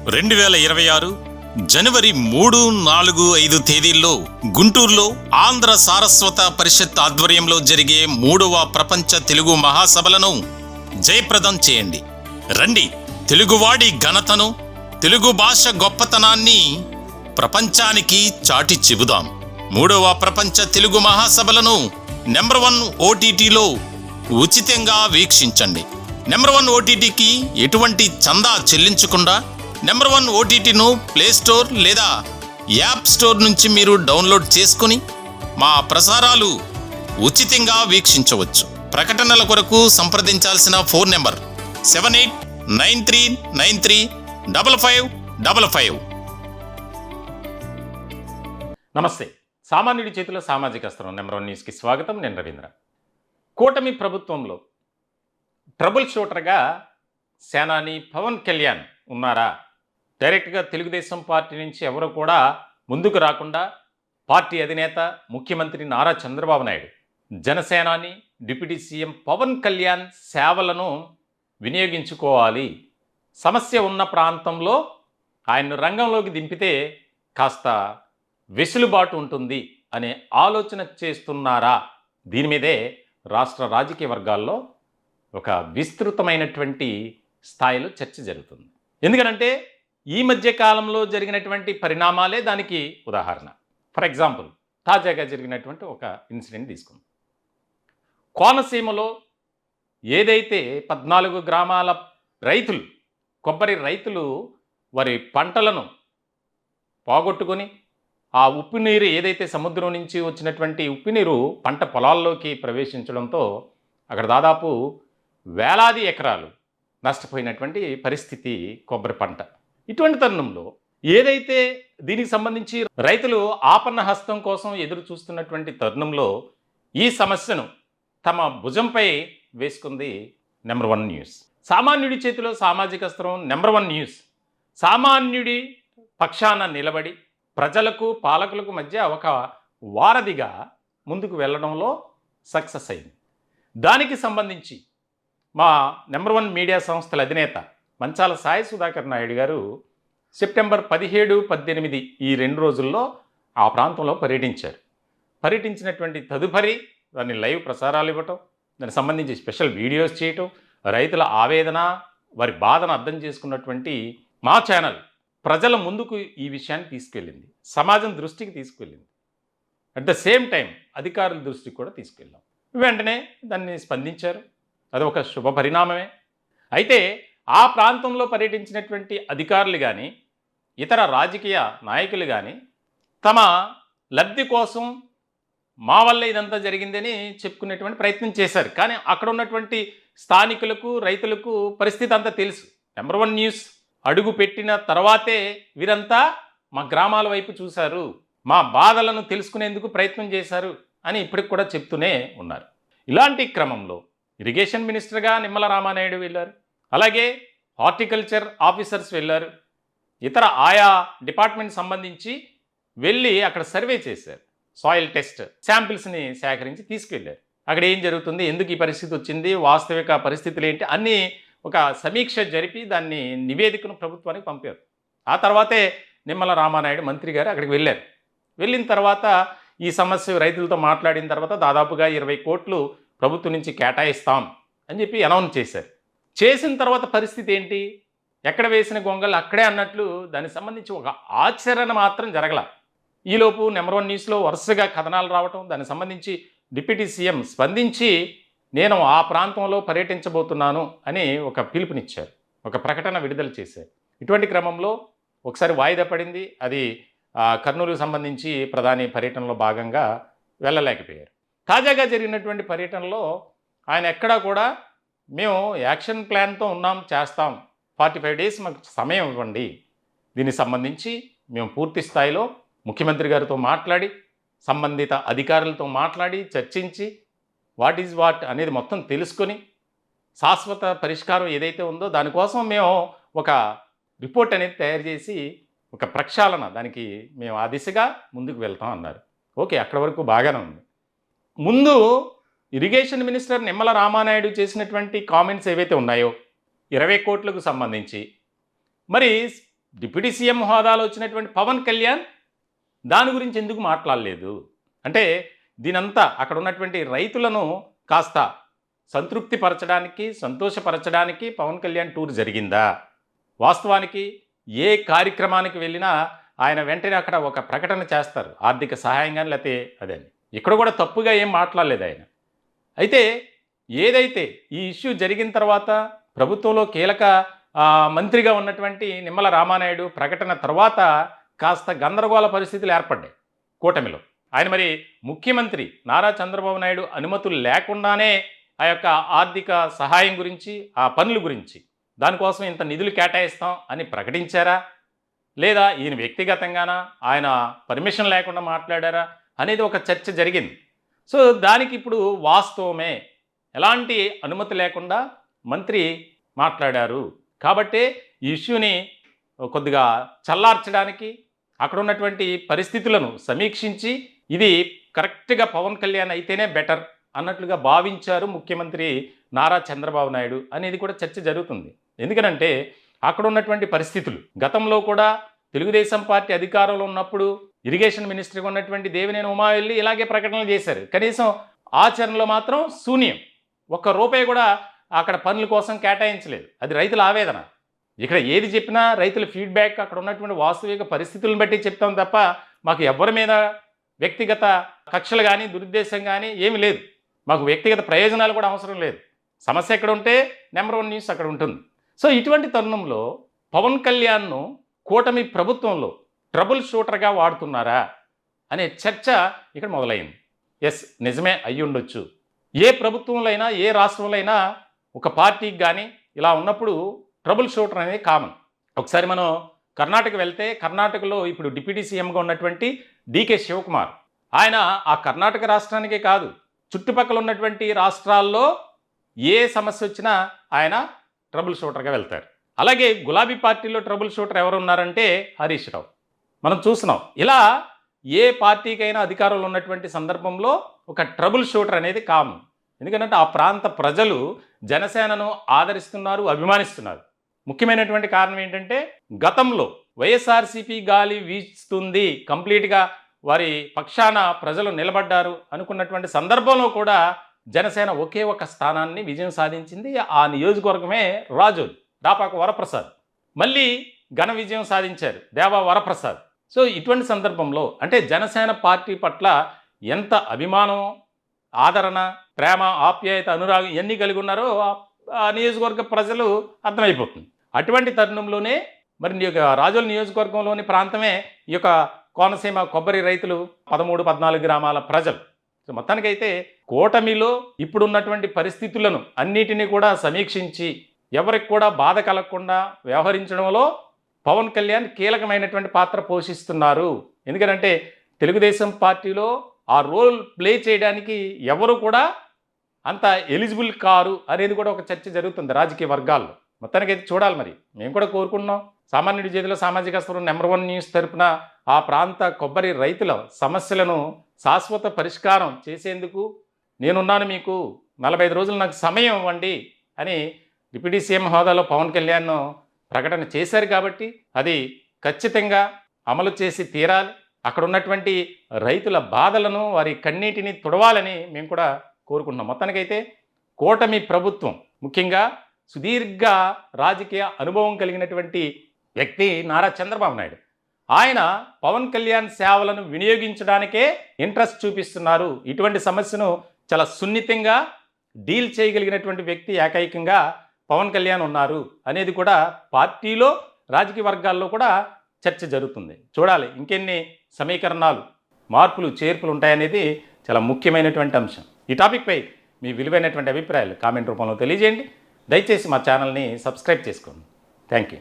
2026 జనవరి 3, 4, 5 తేదీల్లో గుంటూరులో ఆంధ్ర సారస్వత పరిషత్ ఆధ్వర్యంలో జరిగే 3వ ప్రపంచ తెలుగు మహాసభలను జయప్రదం చేయండి. రండి, తెలుగువాడి ఘనతను, తెలుగు భాష గొప్పతనాన్ని ప్రపంచానికి చాటి చెబుదాం. 3వ ప్రపంచ తెలుగు మహాసభలను నెంబర్ 1 ఓటీటీలో ఉచితంగా వీక్షించండి. నెంబర్ 1 ఓటీటీకి ఎటువంటి చందా చెల్లించకుండా నెంబర్ 1 ఓటీటీను ప్లేస్టోర్ లేదా యాప్ స్టోర్ నుంచి మీరు డౌన్లోడ్ చేసుకుని మా ప్రసారాలు ఉచితంగా వీక్షించవచ్చు. ప్రకటనల కొరకు సంప్రదించాల్సిన ఫోన్ నెంబర్ 7893935555. నమస్తే. సామాన్యుడి చేతిలో సామాజిక అస్త్రం నెంబర్ 1 న్యూస్కి స్వాగతం. నేను రవీంద్ర. కూటమి ప్రభుత్వంలో ట్రబుల్ షూటర్గా సేనాని పవన్ కళ్యాణ్ ఉన్నారా? డైరెక్ట్గా తెలుగుదేశం పార్టీ నుంచి ఎవరు కూడా ముందుకు రాకుండా పార్టీ అధినేత ముఖ్యమంత్రి నారా చంద్రబాబు నాయుడు జనసేనాని డిప్యూటీ సీఎం పవన్ కళ్యాణ్ సేవలను వినియోగించుకోవాలి, సమస్య ఉన్న ప్రాంతంలో ఆయన్ను రంగంలోకి దింపితే కాస్త వెసులుబాటు ఉంటుంది అనే ఆలోచన చేస్తున్నారా? దీని మీదే రాష్ట్ర రాజకీయ వర్గాల్లో ఒక విస్తృతమైనటువంటి స్థాయిలో చర్చ జరుగుతుంది. ఎందుకనంటే ఈ మధ్య కాలంలో జరిగినటువంటి పరిణామాలే దానికి ఉదాహరణ. ఫర్ ఎగ్జాంపుల్, తాజాగా జరిగినటువంటి ఒక ఇన్సిడెంట్ తీసుకుందాం. కోనసీమలో ఏదైతే 14 గ్రామాల రైతులు, కొబ్బరి రైతులు వారి పంటలను పోగొట్టుకొని ఆ ఉప్పు నీరు ఏదైతే సముద్రం నుంచి వచ్చినటువంటి ఉప్పు నీరు పంట పొలాల్లోకి ప్రవేశించడంతో అక్కడ దాదాపు వేలాది ఎకరాలు నష్టపోయినటువంటి పరిస్థితి కొబ్బరి పంట. ఇటువంటి తరుణంలో ఏదైతే దీనికి సంబంధించి రైతులు ఆపన్న హస్తం కోసం ఎదురు చూస్తున్నటువంటి తరుణంలో ఈ సమస్యను తమ భుజంపై వేసుకుంది నెంబర్ 1 న్యూస్. సామాన్యుడి చేతిలో సామాజిక అస్త్రం నెంబర్ 1 న్యూస్ సామాన్యుడి పక్షాన నిలబడి ప్రజలకు పాలకులకు మధ్య ఒక వారధిగా ముందుకు వెళ్ళడంలో సక్సెస్ అయింది. దానికి సంబంధించి మా నెంబర్ 1 మీడియా సంస్థల అధినేత మంచాల సాయి సుధాకర్ నాయుడు గారు సెప్టెంబర్ 17, 18 ఈ 2 రోజుల్లో ఆ ప్రాంతంలో పర్యటించారు. పర్యటించినటువంటి తదుపరి దాన్ని లైవ్ ప్రసారాలు ఇవ్వటం, దానికి సంబంధించి స్పెషల్ వీడియోస్ చేయటం, రైతుల ఆవేదన, వారి బాధను అర్థం చేసుకున్నటువంటి మా ఛానల్ ప్రజల ముందుకు ఈ విషయాన్ని తీసుకెళ్ళింది, సమాజం దృష్టికి తీసుకెళ్ళింది. అట్ ద సేమ్ టైం అధికారుల దృష్టికి కూడా తీసుకెళ్ళాం. వెంటనే దాన్ని స్పందించారు. అది ఒక శుభ పరిణామమే. అయితే ఆ ప్రాంతంలో పర్యటించినటువంటి అధికారులు కానీ ఇతర రాజకీయ నాయకులు కానీ తమ లబ్ధి కోసం మా వల్ల ఇదంతా జరిగిందని చెప్పుకునేటువంటి ప్రయత్నం చేశారు. కానీ అక్కడ ఉన్నటువంటి స్థానికులకు, రైతులకు పరిస్థితి అంతా తెలుసు. నెంబర్ 1 న్యూస్ అడుగు పెట్టిన తర్వాతే వీరంతా మా గ్రామాల వైపు చూశారు, మా బాధలను తెలుసుకునేందుకు ప్రయత్నం చేశారు అని ఇప్పటికి కూడా చెప్తూనే ఉన్నారు. ఇలాంటి క్రమంలో ఇరిగేషన్ మినిస్టర్గా నిమ్మల రామానాయుడు వెళ్ళారు, అలాగే హార్టికల్చర్ ఆఫీసర్స్ వెళ్ళారు, ఇతర ఆయా డిపార్ట్మెంట్ సంబంధించి వెళ్ళి అక్కడ సర్వే చేశారు, సాయిల్ టెస్ట్ శాంపిల్స్ని సేకరించి తీసుకెళ్ళారు. అక్కడ ఏం జరుగుతుంది, ఎందుకు ఈ పరిస్థితి వచ్చింది, వాస్తవిక పరిస్థితులు ఏంటి అన్నీ ఒక సమీక్ష జరిపి దాన్ని నివేదికను ప్రభుత్వానికి పంపారు. ఆ తర్వాతే నిమ్మల రామానాయుడు మంత్రి గారు అక్కడికి వెళ్ళారు. వెళ్ళిన తర్వాత ఈ సమస్య రైతులతో మాట్లాడిన తర్వాత దాదాపుగా 20 కోట్లు ప్రభుత్వం నుంచి కేటాయిస్తాం అని చెప్పి అనౌన్స్ చేశారు. చేసిన తర్వాత పరిస్థితి ఏంటి, ఎక్కడ వేసిన గొంగళ్ళు అక్కడే అన్నట్లు దానికి సంబంధించి ఒక ఆచరణ మాత్రం జరగల. ఈలోపు నెంబర్ 1 న్యూస్లో వరుసగా కథనాలు రావటం, దానికి సంబంధించి డిప్యూటీ సీఎం స్పందించి నేను ఆ ప్రాంతంలో పర్యటించబోతున్నాను అని ఒక పిలుపునిచ్చారు, ఒక ప్రకటన విడుదల చేశారు. ఇటువంటి క్రమంలో ఒకసారి వాయిదా పడింది. అది కర్నూలుకు సంబంధించి ప్రధాని పర్యటనలో భాగంగా వెళ్ళలేకపోయారు. తాజాగా జరిగినటువంటి పర్యటనలో ఆయన ఎక్కడా కూడా మేము యాక్షన్ ప్లాన్తో ఉన్నాం, చేస్తాం, 45 డేస్ మాకు సమయం ఇవ్వండి, దీనికి సంబంధించి మేము పూర్తి స్థాయిలో ముఖ్యమంత్రి గారితో మాట్లాడి సంబంధిత అధికారులతో మాట్లాడి చర్చించి వాట్ ఈజ్ వాట్ అనేది మొత్తం తెలుసుకొని శాశ్వత పరిష్కారం ఏదైతే ఉందో దానికోసం మేము ఒక రిపోర్ట్ అనేది తయారు చేసి ఒక ప్రక్షాళన దానికి మేము ఆ దిశగా ముందుకు వెళ్తాం అన్నారు. ఓకే, అక్కడి వరకు బాగానే ఉంది. ముందు ఇరిగేషన్ మినిస్టర్ నిమ్మల రామానాయుడు చేసినటువంటి కామెంట్స్ ఏవైతే ఉన్నాయో 20 కోట్లకు సంబంధించి మరి డిప్యూటీ సీఎం హోదాలో వచ్చినటువంటి పవన్ కళ్యాణ్ దాని గురించి ఎందుకు మాట్లాడలేదు అంటే దీనంతా అక్కడ ఉన్నటువంటి రైతులను కాస్త సంతృప్తిపరచడానికి సంతోషపరచడానికి పవన్ కళ్యాణ్ టూర్ జరిగిందా? వాస్తవానికి ఏ కార్యక్రమానికి వెళ్ళినా ఆయన వెంటనే అక్కడ ఒక ప్రకటన చేస్తారు, ఆర్థిక సహాయం కానీ లేకపోతే అదని. ఇక్కడ కూడా తప్పుగా ఏం మాట్లాడలేదు ఆయన. అయితే ఏదైతే ఈ ఇష్యూ జరిగిన తర్వాత ప్రభుత్వంలో కీలక మంత్రిగా ఉన్నటువంటి నిమ్మల రామానాయుడు ప్రకటన తర్వాత కాస్త గందరగోళ పరిస్థితులు ఏర్పడ్డాయి కూటమిలో. ఆయన మరి ముఖ్యమంత్రి నారా చంద్రబాబు నాయుడు అనుమతులు లేకుండానే ఆ యొక్క ఆర్థిక సహాయం గురించి ఆ పనుల గురించి దానికోసం ఇంత నిధులు కేటాయిస్తాం అని ప్రకటించారా, లేదా ఈయన వ్యక్తిగతంగానా ఆయన పర్మిషన్ లేకుండా మాట్లాడారా అనేది ఒక చర్చ జరిగింది. సో దానికి ఇప్పుడు వాస్తవమే, ఎలాంటి అనుమతి లేకుండా మంత్రి మాట్లాడారు కాబట్టే ఈ ఇష్యూని కొద్దిగా చల్లార్చడానికి అక్కడ ఉన్నటువంటి పరిస్థితులను సమీక్షించి ఇది కరెక్ట్గా పవన్ కళ్యాణ్ అయితేనే బెటర్ అన్నట్లుగా భావించారు ముఖ్యమంత్రి నారా చంద్రబాబు నాయుడు అనేది కూడా చర్చ జరుగుతుంది. ఎందుకనంటే అక్కడ ఉన్నటువంటి పరిస్థితులు గతంలో కూడా తెలుగుదేశం పార్టీ అధికారంలో ఉన్నప్పుడు ఇరిగేషన్ మినిస్టర్గా ఉన్నటువంటి దేవినేని ఉమా వెళ్ళి ఇలాగే ప్రకటనలు చేశారు. కనీసం ఆచరణలో మాత్రం శూన్యం, ఒక్క రూపాయి కూడా అక్కడ పనుల కోసం కేటాయించలేదు. అది రైతుల ఆవేదన. ఇక్కడ ఏది చెప్పినా రైతుల ఫీడ్బ్యాక్ అక్కడ ఉన్నటువంటి వాస్తవిక పరిస్థితులను బట్టి చెప్తాం తప్ప మాకు ఎవరి మీద వ్యక్తిగత కక్షలు కానీ దురుద్దేశం కానీ ఏమి లేదు. మాకు వ్యక్తిగత ప్రయోజనాలు కూడా అవసరం లేదు. సమస్య ఎక్కడ ఉంటే నెంబర్ 1 న్యూస్ అక్కడ ఉంటుంది. సో ఇటువంటి తరుణంలో పవన్ కళ్యాణ్ను కూటమి ప్రభుత్వంలో ట్రబుల్ షూటర్గా వాడుతున్నారా అనే చర్చ ఇక్కడ మొదలైంది. ఎస్, నిజమే అయ్యి ఉండొచ్చు. ఏ ప్రభుత్వంలో అయినా ఏ రాష్ట్రంలో అయినా ఒక పార్టీకి కానీ ఇలా ఉన్నప్పుడు ట్రబుల్ షూటర్ అనేది కామన్. ఒకసారి మనం కర్ణాటక వెళ్తే కర్ణాటకలో ఇప్పుడు డిప్యూటీ సీఎంగా ఉన్నటువంటి డికే శివకుమార్ ఆయన ఆ కర్ణాటక రాష్ట్రానికే కాదు చుట్టుపక్కల ఉన్నటువంటి రాష్ట్రాల్లో ఏ సమస్య వచ్చినా ఆయన ట్రబుల్ షూటర్గా వెళ్తారు. అలాగే గులాబీ పార్టీలో ట్రబుల్ షూటర్ ఎవరు ఉన్నారంటే హరీష్ రావు. మనం చూస్తున్నాం ఇలా ఏ పార్టీకైనా అధికారంలో ఉన్నటువంటి సందర్భంలో ఒక ట్రబుల్ షూటర్ అనేది కామన్. ఎందుకంటే ఆ ప్రాంత ప్రజలు జనసేనను ఆదరిస్తున్నారు, అభిమానిస్తున్నారు. ముఖ్యమైనటువంటి కారణం ఏంటంటే గతంలో వైఎస్ఆర్సీపీ గాలి వీస్తుంది, కంప్లీట్గా వారి పక్షాన ప్రజలు నిలబడ్డారు అనుకున్నటువంటి సందర్భంలో కూడా జనసేన ఒకే ఒక స్థానాన్ని విజయం సాధించింది. ఆ నియోజకవర్గమే రాజోలు, రాపాక వరప్రసాద్. మళ్ళీ ఘన విజయం సాధించారు దేవా వరప్రసాద్. సో ఇటువంటి సందర్భంలో అంటే జనసేన పార్టీ పట్ల ఎంత అభిమానం, ఆదరణ, ప్రేమ, ఆప్యాయత, అనురాగం ఎన్ని కలిగి ఉన్నారో ఆ నియోజకవర్గ ప్రజలు అర్థమైపోతుంది. అటువంటి తరుణంలోనే మరి రాజోలు నియోజకవర్గంలోని ప్రాంతమే ఈ యొక్క కోనసీమ కొబ్బరి రైతులు 13-14 గ్రామాల ప్రజలు. సో మొత్తానికైతే కూటమిలో ఇప్పుడున్నటువంటి పరిస్థితులను అన్నిటినీ కూడా సమీక్షించి ఎవరికి కూడా బాధ కలగకుండా వ్యవహరించడంలో పవన్ కళ్యాణ్ కీలకమైనటువంటి పాత్ర పోషిస్తున్నారు. ఎందుకంటే తెలుగుదేశం పార్టీలో ఆ రోల్ ప్లే చేయడానికి ఎవరు కూడా అంత ఎలిజిబుల్ కారు అనేది కూడా ఒక చర్చ జరుగుతుంది రాజకీయ వర్గాల్లో. మొత్తానికైతే చూడాలి. మరి మేము కూడా కోరుకుంటున్నాం సామాన్యుడి చేతిలో సామాజిక స్వరం నెంబర్ 1 న్యూస్ తరపున ఆ ప్రాంత కొబ్బరి రైతుల సమస్యలను శాశ్వత పరిష్కారం చేసేందుకు నేనున్నాను, మీకు 45 రోజులు నాకు సమయం ఇవ్వండి అని డిప్యూటీ సీఎం హోదాలో పవన్ కళ్యాణ్ ప్రకటన చేశారు. కాబట్టి అది ఖచ్చితంగా అమలు చేసి తీరాలి. అక్కడ ఉన్నటువంటి రైతుల బాధలను, వారి కన్నీటిని తుడవాలని మేము కూడా కోరుకుంటున్నాం. మొత్తానికైతే కూటమి ప్రభుత్వం, ముఖ్యంగా సుదీర్ఘ రాజకీయ అనుభవం కలిగినటువంటి వ్యక్తి నారా చంద్రబాబు నాయుడు, ఆయన పవన్ కళ్యాణ్ సేవలను వినియోగించడానికే ఇంట్రెస్ట్ చూపిస్తున్నారు. ఇటువంటి సమస్యను చాలా సున్నితంగా డీల్ చేయగలిగినటువంటి వ్యక్తి ఏకైకంగా పవన్ కళ్యాణ్ ఉన్నారు అనేది కూడా పార్టీలో రాజకీయ వర్గాల్లో కూడా చర్చ జరుగుతుంది. చూడాలి ఇంకెన్ని సమీకరణాలు, మార్పులు, చేర్పులు ఉంటాయనేది చాలా ముఖ్యమైనటువంటి అంశం. ఈ టాపిక్పై మీ విలువైనటువంటి అభిప్రాయాలు కామెంట్ రూపంలో తెలియజేయండి. దయచేసి మా ఛానల్ని సబ్స్క్రైబ్ చేసుకోండి. Thank you.